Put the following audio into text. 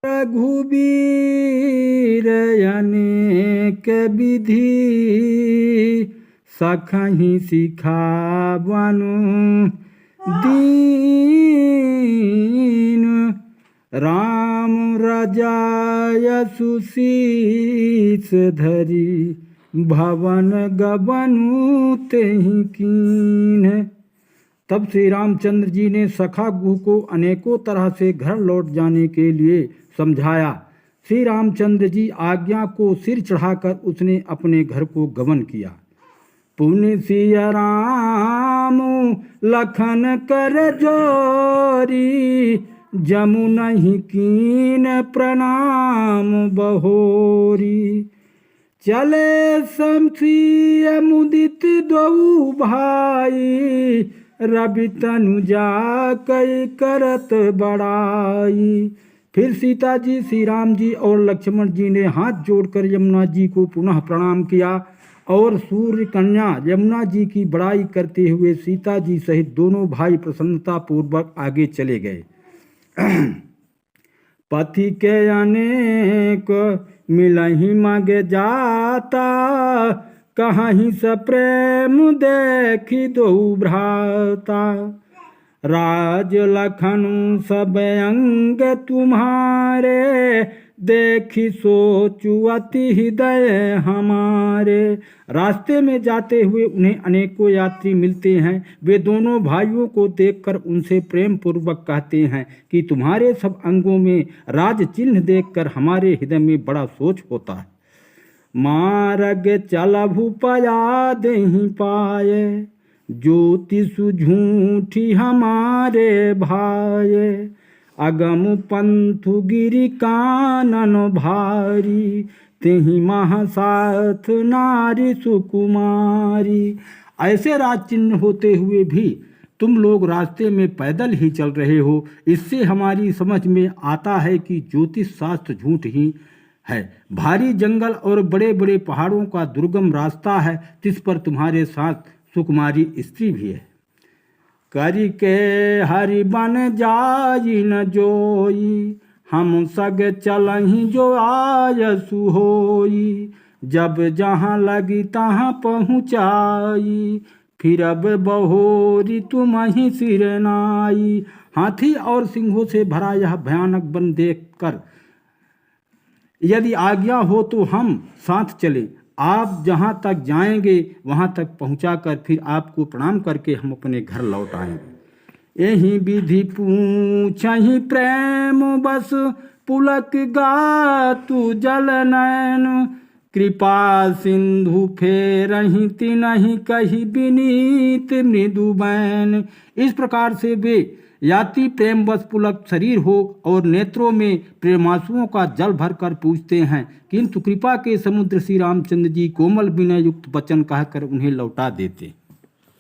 रघुबीर अनेक विधि सखहि सिखावनु दीन। राम रजाय सुशीस धरी भवन गबनु तेहि कीन। तब श्री रामचंद्र जी ने सखा गुह को अनेकों तरह से घर लौट जाने के लिए समझाया। श्री रामचंद्र जी आज्ञा को सिर चढ़ाकर उसने अपने घर को गमन किया। पुण्य सिया राम लखन कर जोरी जमुनहि कीन प्रणाम बहोरी। चले शमसिय मुदित दो भाई रवि तनुजा कई करत बड़ाई। फिर सीता जी, श्री राम जी और लक्ष्मण जी ने हाथ जोड़कर यमुना जी को पुनः प्रणाम किया और सूर्य कन्या यमुना जी की बड़ाई करते हुए सीता जी सहित दोनों भाई प्रसन्नता पूर्वक आगे चले गए। पति के अनेक मिलहि मग जाता कहीं स प्रेम देखी दो भ्राता। राज लखन सब अंग तुम्हारे देखी सोचु अति हृदय हमारे। रास्ते में जाते हुए उन्हें अनेकों यात्री मिलते हैं। वे दोनों भाइयों को देखकर उनसे प्रेम पूर्वक कहते हैं कि तुम्हारे सब अंगों में राज चिन्ह देखकर हमारे हृदय में बड़ा सोच होता है। मार्ग चलभु पया देहि पाए ज्योतिषु झूठी हमारे भाए। अगम पंथु गिरि कानन भारी तेहि महासाथ नारी सुकुमारी। ऐसे राज चिन्ह होते हुए भी तुम लोग रास्ते में पैदल ही चल रहे हो। इससे हमारी समझ में आता है कि ज्योतिष शास्त्र झूठ ही है। भारी जंगल और बड़े बड़े पहाड़ों का दुर्गम रास्ता है जिस पर तुम्हारे साथ सुकुमारी स्त्री भी है। करि के हरि बन जाई न जोई हम सग चलहि जो आयसु होई। जब जहाँ लगी तहाँ पहुँचाई फिर अब बहोरी तुम ही सिर नाई। हाथी और सिंहों से भरा यह भयानक वन देखकर यदि आज्ञा हो तो हम साथ चलें। आप जहाँ तक जाएंगे वहाँ तक पहुँचाकर फिर आपको प्रणाम करके हम अपने घर लौट आएंगे। यही विधि पूछहि प्रेम बस पुलक गातु जल नयन। कृपा सिंधु फेरहि तिनहि कहि विनीत मृदु बैन। इस प्रकार से वे याति प्रेम बस पुलक शरीर हो और नेत्रों में प्रेमांसुओं का जल भरकर पूछते हैं, किंतु कृपा के समुद्र श्री रामचंद्र जी कोमल विनय युक्त वचन कहकर उन्हें लौटा देते।